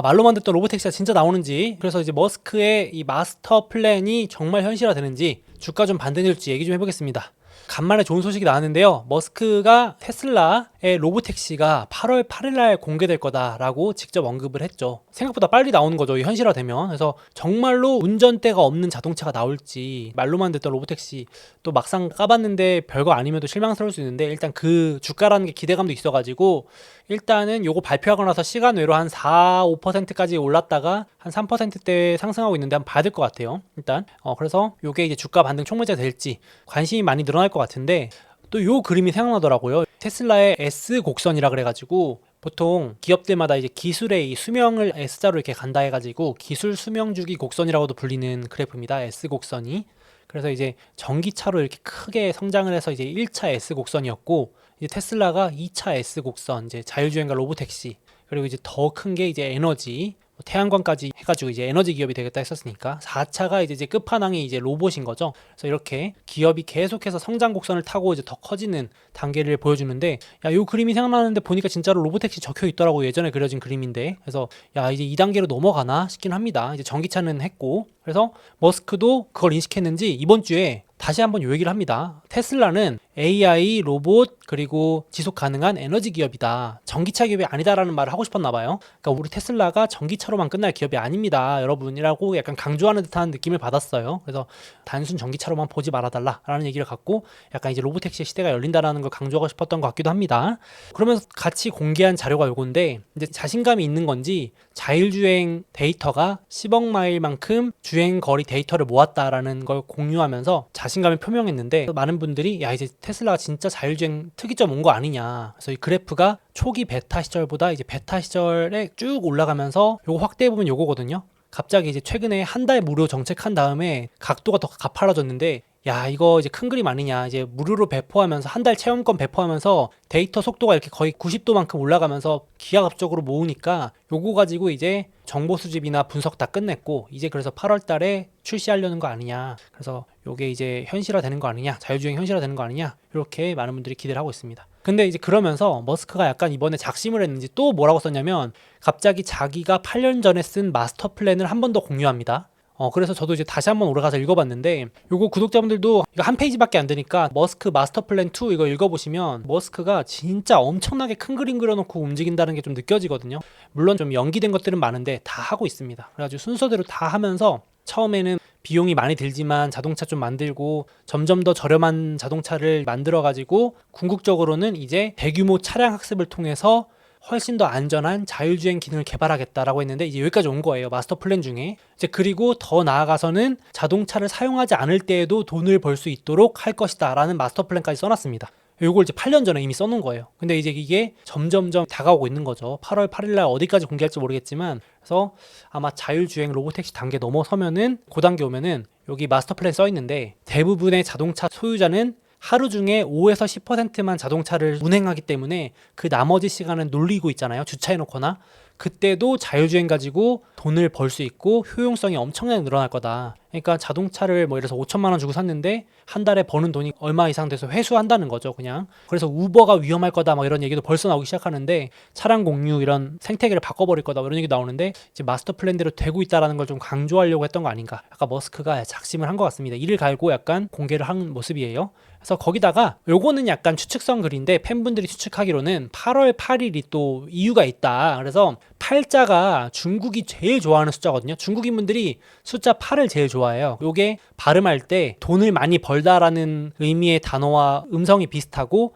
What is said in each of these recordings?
말로만 듣던 로보택시가 진짜 나오는지, 그래서 이제 머스크의 이 마스터 플랜이 정말 현실화되는지, 주가 좀 반등일지 얘기 좀 해보겠습니다. 간만에 좋은 소식이 나왔는데요. 머스크가 테슬라의 로보택시가 8월 8일 날 공개될 거다라고 직접 언급을 했죠. 생각보다 빨리 나오는 거죠, 이 현실화되면. 그래서 정말로 운전대가 없는 자동차가 나올지, 말로만 듣던 로보택시 또 막상 까봤는데 별거 아니면 또 실망스러울 수 있는데, 일단 그 주가라는 게 기대감도 있어가지고 일단은 요거 발표하고 나서 시간 외로 한 4, 5%까지 올랐다가 한 3%대 상승하고 있는데 한번 봐야 될 것 같아요. 일단 그래서 요게 이제 주가 반등 촉매제가 될지 관심이 많이 늘어날 것 같은데, 또 요 그림이 생각나더라고요. 테슬라의 S 곡선이라 그래가지고 보통 기업들마다 이제 기술의 이 수명을 S자로 이렇게 간다 해가지고 기술 수명 주기 곡선이라고도 불리는 그래프입니다. S 곡선이. 그래서 이제 전기차로 이렇게 크게 성장을 해서 이제 1차 S 곡선이었고, 이제 테슬라가 2차 S 곡선, 이제 자율주행과 로보택시, 그리고 이제 더 큰 게 이제 에너지, 태양광까지 해가지고 이제 에너지 기업이 되겠다 했었으니까 4차가 이제 끝판왕이 이제 로봇인 거죠. 그래서 이렇게 기업이 계속해서 성장 곡선을 타고 이제 더 커지는 단계를 보여주는데, 야, 요 그림이 생각나는데 보니까 진짜로 로보택시 적혀 있더라고. 예전에 그려진 그림인데. 그래서 야, 이제 2단계로 넘어가나 싶긴 합니다. 이제 전기차는 했고. 그래서 머스크도 그걸 인식했는지 이번 주에 다시 한번 요 얘기를 합니다. 테슬라는 AI, 로봇, 그리고 지속 가능한 에너지 기업이다. 전기차 기업이 아니다라는 말을 하고 싶었나 봐요. 그러니까 우리 테슬라가 전기차로만 끝날 기업이 아닙니다, 여러분이라고 약간 강조하는 듯한 느낌을 받았어요. 그래서 단순 전기차로만 보지 말아달라라는 얘기를 갖고 약간 이제 로보택시의 시대가 열린다라는 걸 강조하고 싶었던 것 같기도 합니다. 그러면서 같이 공개한 자료가 요건데, 이제 자신감이 있는 건지 자율주행 데이터가 10억 마일만큼 주행 거리 데이터를 모았다라는 걸 공유하면서 자신감을 표명했는데, 많은 분들이 야, 이제 테슬라가 진짜 자율주행 특이점 온 거 아니냐. 그래서 이 그래프가 초기 베타 시절보다 이제 베타 시절에 쭉 올라가면서 요거 확대해 보면 요거거든요. 갑자기 이제 최근에 한 달 무료 정책한 다음에 각도가 더 가팔라졌는데, 야, 이거 이제 큰 그림 아니냐. 이제 무료로 배포하면서 한 달 체험권 배포하면서 데이터 속도가 이렇게 거의 90도만큼 올라가면서 기하급적으로 모으니까 요거 가지고 이제 정보 수집이나 분석 다 끝냈고, 이제 그래서 8월 달에 출시하려는 거 아니냐. 그래서 요게 이제 현실화 되는 거 아니냐. 자율주행 현실화 되는 거 아니냐. 이렇게 많은 분들이 기대를 하고 있습니다. 근데 이제 그러면서 머스크가 약간 이번에 작심을 했는지 또 뭐라고 썼냐면, 갑자기 자기가 8년 전에 쓴 마스터 플랜을 한 번 더 공유합니다. 그래서 저도 이제 다시 한번 올라가서 읽어봤는데, 요거 구독자분들도 이거 한 페이지밖에 안 되니까 머스크 마스터 플랜 2 이거 읽어보시면 머스크가 진짜 엄청나게 큰 그림 그려놓고 움직인다는 게 좀 느껴지거든요. 물론 좀 연기된 것들은 많은데 다 하고 있습니다. 그래가지고 순서대로 다 하면서 처음에는 비용이 많이 들지만 자동차 좀 만들고 점점 더 저렴한 자동차를 만들어가지고 궁극적으로는 이제 대규모 차량 학습을 통해서 훨씬 더 안전한 자율주행 기능을 개발하겠다라고 했는데, 이제 여기까지 온 거예요, 마스터 플랜 중에. 이제 그리고 더 나아가서는 자동차를 사용하지 않을 때에도 돈을 벌 수 있도록 할 것이다 라는 마스터 플랜까지 써놨습니다. 요걸 이제 8년 전에 이미 써놓은 거예요. 근데 이제 이게 점점점 다가오고 있는 거죠. 8월 8일 날 어디까지 공개할지 모르겠지만, 그래서 아마 자율주행 로보택시 단계 넘어서면은, 그 단계 오면은 여기 마스터 플랜 써 있는데, 대부분의 자동차 소유자는 하루 중에 5에서 10%만 자동차를 운행하기 때문에 그 나머지 시간은 놀리고 있잖아요, 주차해놓거나. 그때도 자율주행 가지고 돈을 벌 수 있고 효용성이 엄청나게 늘어날 거다. 그러니까 자동차를 뭐 예를 들어서 5천만 원 주고 샀는데 한 달에 버는 돈이 얼마 이상 돼서 회수한다는 거죠, 그냥. 그래서 우버가 위험할 거다 막 이런 얘기도 벌써 나오기 시작하는데, 차량 공유 이런 생태계를 바꿔버릴 거다 이런 얘기 나오는데, 이제 마스터 플랜대로 되고 있다라는 걸 좀 강조하려고 했던 거 아닌가. 아까 머스크가 작심을 한 것 같습니다. 이를 갈고 약간 공개를 한 모습이에요. 그래서 거기다가 요거는 약간 추측성 글인데, 팬분들이 추측하기로는 8월 8일이 또 이유가 있다. 그래서 8자가 중국이 제일 좋아하는 숫자거든요. 중국인 분들이 숫자 8을 제일 좋아해요. 요게 발음할 때 돈을 많이 벌다라는 의미의 단어와 음성이 비슷하고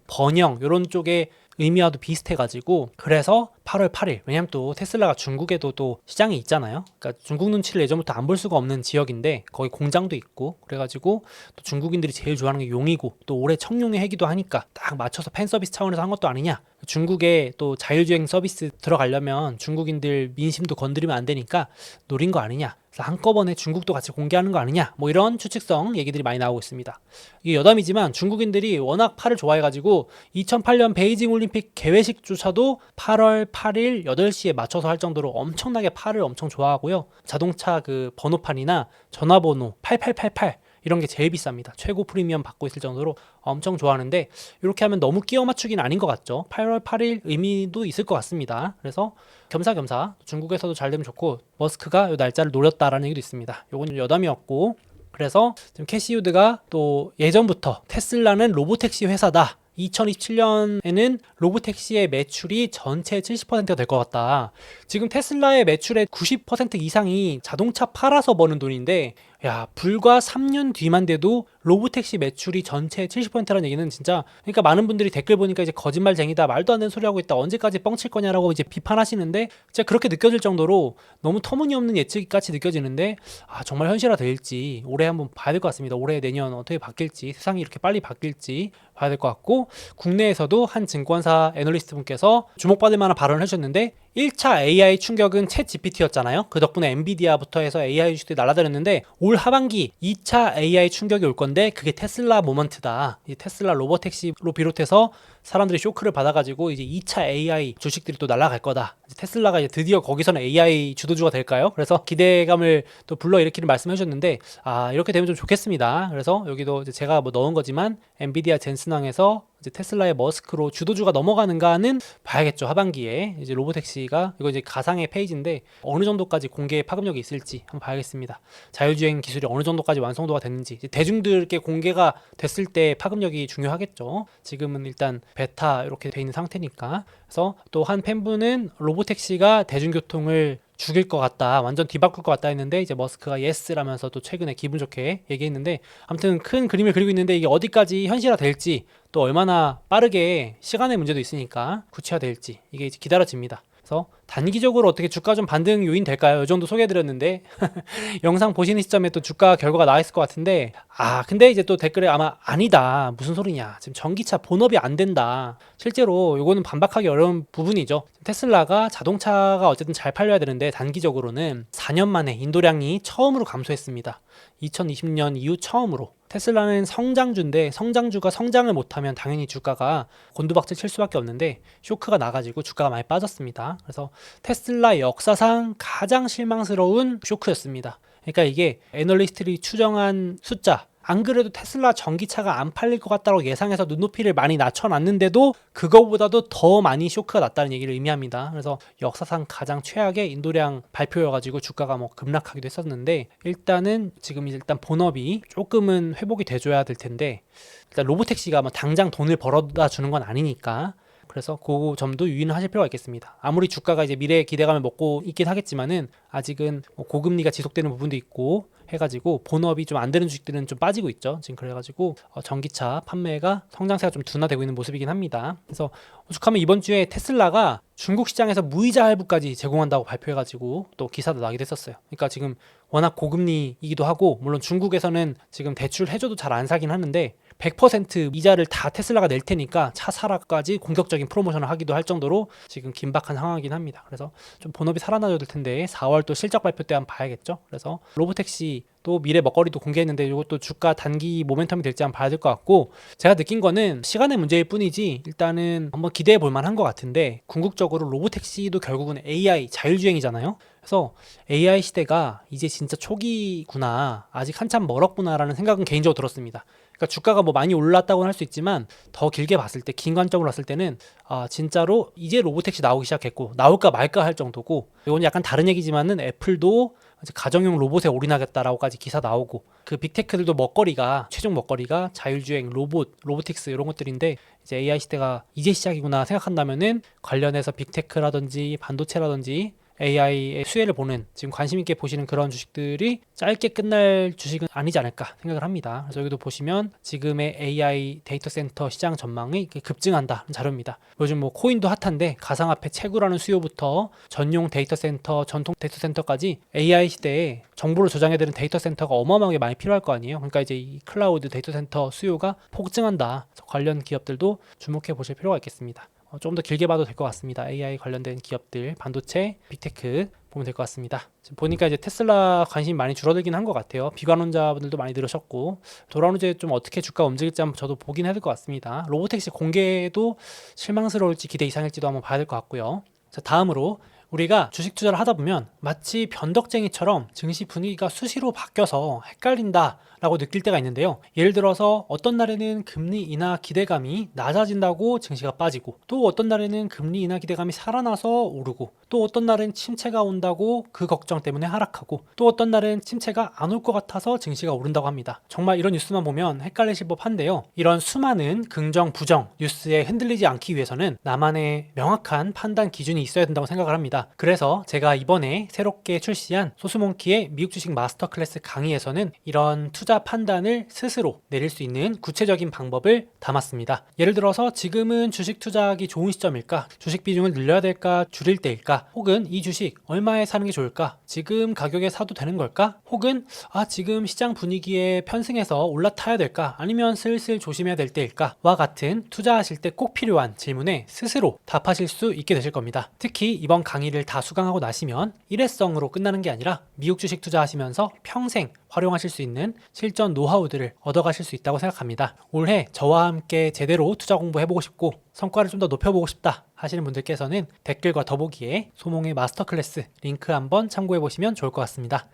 번영 이런 쪽에 의미와도 비슷해가지고, 그래서 8월 8일. 왜냐면 또 테슬라가 중국에도 또 시장이 있잖아요. 그러니까 중국 눈치를 예전부터 안 볼 수가 없는 지역인데 거기 공장도 있고, 그래가지고 또 중국인들이 제일 좋아하는 게 용이고, 또 올해 청룡의 해기도 하니까 딱 맞춰서 팬 서비스 차원에서 한 것도 아니냐. 중국에 또 자율주행 서비스 들어가려면 중국인들 민심도 건드리면 안 되니까 노린 거 아니냐. 그래서 한꺼번에 중국도 같이 공개하는 거 아니냐. 뭐 이런 추측성 얘기들이 많이 나오고 있습니다. 이게 여담이지만 중국인들이 워낙 팔을 좋아해가지고 2008년 베이징 올림픽 개회식조차도 8월 8일 8시에 맞춰서 할 정도로 엄청나게 팔을 엄청 좋아하고요. 자동차 그 번호판이나 전화번호 8888 이런 게 제일 비쌉니다. 최고 프리미엄 받고 있을 정도로 엄청 좋아하는데 이렇게 하면 너무 끼워 맞추기는 아닌 것 같죠. 8월 8일 의미도 있을 것 같습니다. 그래서 겸사겸사 중국에서도 잘 되면 좋고 머스크가 이 날짜를 노렸다라는 얘기도 있습니다. 요건 여담이었고, 그래서 지금 캐시우드가 또 예전부터 테슬라는 로보택시 회사다, 2027년에는 로보택시의 매출이 전체 70%가 될 것 같다. 지금 테슬라의 매출의 90% 이상이 자동차 팔아서 버는 돈인데, 야, 불과 3년 뒤만 돼도 로보택시 매출이 전체 70%라는 얘기는 진짜, 그러니까 많은 분들이 댓글 보니까 이제 거짓말쟁이다, 말도 안 되는 소리 하고 있다, 언제까지 뻥칠 거냐라고 이제 비판하시는데, 진짜 그렇게 느껴질 정도로 너무 터무니없는 예측같이 느껴지는데, 아, 정말 현실화 될지 올해 한번 봐야 될 것 같습니다. 올해 내년 어떻게 바뀔지, 세상이 이렇게 빨리 바뀔지 봐야 될 것 같고, 국내에서도 한 증권사 애널리스트 분께서 주목받을 만한 발언을 해주셨는데, 1차 AI 충격은 챗 GPT였잖아요. 그 덕분에 엔비디아부터 해서 AI 주식들이 날아다녔는데, 올 하반기 2차 AI 충격이 올 건데 그게 테슬라 모먼트다. 이 테슬라 로보택시로 비롯해서 사람들이 쇼크를 받아가지고 이제 2차 AI 주식들이 또 날아갈 거다. 테슬라가 이제 드디어 거기서는 AI 주도주가 될까요? 그래서 기대감을 또 불러일으키는 말씀을 해주셨는데, 아, 이렇게 되면 좀 좋겠습니다. 그래서 여기도 이제 제가 뭐 넣은 거지만 엔비디아 젠슨왕에서 이제 테슬라의 머스크로 주도주가 넘어가는가는 봐야겠죠. 하반기에 이제 로보택시가, 이거 이제 가상의 페이지인데 어느 정도까지 공개 파급력이 있을지 한번 봐야겠습니다. 자율주행 기술이 어느 정도까지 완성도가 됐는지, 이제 대중들께 공개가 됐을 때 파급력이 중요하겠죠. 지금은 일단 베타 이렇게 돼 있는 상태니까. 그래서 또 한 팬분은 로보택시가 대중교통을 죽일 것 같다, 완전 뒤바꿀 것 같다 했는데, 이제 머스크가 예스라면서 또 최근에 기분 좋게 얘기했는데, 아무튼 큰 그림을 그리고 있는데 이게 어디까지 현실화 될지, 또 얼마나 빠르게 시간의 문제도 있으니까 구체화될지 이게 이제 기다려집니다. 그래서 단기적으로 어떻게 주가 좀 반등 요인 될까요? 이 정도 소개해드렸는데 영상 보시는 시점에 또 주가 결과가 나와 있을 것 같은데, 아, 근데 이제 또 댓글에 아마 아니다, 무슨 소리냐, 지금 전기차 본업이 안 된다. 실제로 요거는 반박하기 어려운 부분이죠. 테슬라가 자동차가 어쨌든 잘 팔려야 되는데 단기적으로는 4년 만에 인도량이 처음으로 감소했습니다. 2020년 이후 처음으로. 테슬라는 성장주인데 성장주가 성장을 못하면 당연히 주가가 곤두박질 칠 수밖에 없는데, 쇼크가 나가지고 주가가 많이 빠졌습니다. 그래서 테슬라 역사상 가장 실망스러운 쇼크였습니다. 그러니까 이게 애널리스트들이 추정한 숫자, 안 그래도 테슬라 전기차가 안 팔릴 것 같다고 예상해서 눈높이를 많이 낮춰놨는데도 그거보다도 더 많이 쇼크가 났다는 얘기를 의미합니다. 그래서 역사상 가장 최악의 인도량 발표여가지고 주가가 뭐 급락하기도 했었는데, 일단은 지금 일단 본업이 조금은 회복이 돼줘야 될 텐데, 일단 로보택시가 뭐 당장 돈을 벌어다 주는 건 아니니까, 그래서 그 점도 유의는 하실 필요가 있겠습니다. 아무리 주가가 이제 미래의 기대감을 먹고 있긴 하겠지만은 아직은 뭐 고금리가 지속되는 부분도 있고 해가지고 본업이 좀 안 되는 주식들은 좀 빠지고 있죠. 지금 그래가지고 전기차 판매가 성장세가 좀 둔화되고 있는 모습이긴 합니다. 그래서 오죽하면 이번 주에 테슬라가 중국 시장에서 무이자 할부까지 제공한다고 발표해가지고 또 기사도 나기도 했었어요. 그러니까 지금 워낙 고금리이기도 하고, 물론 중국에서는 지금 대출 해줘도 잘 안 사긴 하는데 100% 이자를 다 테슬라가 낼 테니까 차 사라까지 공격적인 프로모션을 하기도 할 정도로 지금 긴박한 상황이긴 합니다. 그래서 좀 본업이 살아나줘야 될 텐데 4월 또 실적 발표 때 한번 봐야겠죠. 그래서 로보택시 또 미래 먹거리도 공개했는데 이것도 주가 단기 모멘텀이 될지 한번 봐야 될 것 같고, 제가 느낀 거는 시간의 문제일 뿐이지 일단은 한번 기대해 볼 만한 것 같은데, 궁극적으로 로보택시도 결국은 AI 자율주행이잖아요. 그래서 AI 시대가 이제 진짜 초기구나, 아직 한참 멀었구나라는 생각은 개인적으로 들었습니다. 그러니까 주가가 뭐 많이 올랐다고는 할 수 있지만 더 길게 봤을 때, 긴 관점으로 봤을 때는 진짜로 이제 로보택시 나오기 시작했고, 나올까 말까 할 정도고, 이건 약간 다른 얘기지만은 애플도 이제 가정용 로봇에 올인하겠다라고까지 기사 나오고, 그 빅테크들도 먹거리가, 최종 먹거리가 자율주행, 로보틱스 이런 것들인데, 이제 AI 시대가 이제 시작이구나 생각한다면은 관련해서 빅테크라든지 반도체라든지 AI의 수혜를 보는, 지금 관심 있게 보시는 그런 주식들이 짧게 끝날 주식은 아니지 않을까 생각을 합니다. 그래서 여기도 보시면 지금의 AI 데이터 센터 시장 전망이 급증한다 자료입니다. 요즘 뭐 코인도 핫한데 가상화폐 채굴하는 수요부터 전용 데이터 센터, 전통 데이터 센터까지 AI 시대에 정보를 저장해야 되는 데이터 센터가 어마어마하게 많이 필요할 거 아니에요. 그러니까 이제 이 클라우드 데이터 센터 수요가 폭증한다. 관련 기업들도 주목해 보실 필요가 있겠습니다. 좀 더 길게 봐도 될 것 같습니다. AI 관련된 기업들, 반도체, 빅테크 보면 될 것 같습니다. 지금 보니까 이제 테슬라 관심이 많이 줄어들긴 한 것 같아요. 비관론자분들도 많이 늘으셨고, 돌아오는 주에 좀 어떻게 주가 움직일지 한번 저도 보긴 해야 될 것 같습니다. 로보택시 공개도 실망스러울지 기대 이상일지도 한번 봐야 될 것 같고요. 자, 다음으로 우리가 주식 투자를 하다 보면 마치 변덕쟁이처럼 증시 분위기가 수시로 바뀌어서 헷갈린다 라고 느낄 때가 있는데요. 예를 들어서 어떤 날에는 금리 인하 기대감이 낮아진다고 증시가 빠지고, 또 어떤 날에는 금리 인하 기대감이 살아나서 오르고, 또 어떤 날은 침체가 온다고 그 걱정 때문에 하락하고, 또 어떤 날은 침체가 안 올 것 같아서 증시가 오른다고 합니다. 정말 이런 뉴스만 보면 헷갈리실 법한데요. 이런 수많은 긍정, 부정 뉴스에 흔들리지 않기 위해서는 나만의 명확한 판단 기준이 있어야 된다고 생각을 합니다. 그래서 제가 이번에 새롭게 출시한 소스몽키의 미국 주식 마스터 클래스 강의에서는 이런 투자 판단을 스스로 내릴 수 있는 구체적인 방법을 담았습니다. 예를 들어서 지금은 주식 투자하기 좋은 시점일까? 주식 비중을 늘려야 될까? 줄일 때일까? 혹은 이 주식 얼마에 사는 게 좋을까? 지금 가격에 사도 되는 걸까? 혹은 지금 시장 분위기에 편승해서 올라타야 될까? 아니면 슬슬 조심해야 될 때일까? 와 같은 투자하실 때 꼭 필요한 질문에 스스로 답하실 수 있게 되실 겁니다. 특히 이번 강의를 다 수강하고 나시면 일회성으로 끝나는 게 아니라 미국 주식 투자하시면서 평생 활용하실 수 있는 실전 노하우들을 얻어가실 수 있다고 생각합니다. 올해 저와 함께 제대로 투자 공부해보고 싶고 성과를 좀 더 높여보고 싶다 하시는 분들께서는 댓글과 더보기에 소몽의 마스터 클래스 링크 한번 참고해보시면 좋을 것 같습니다.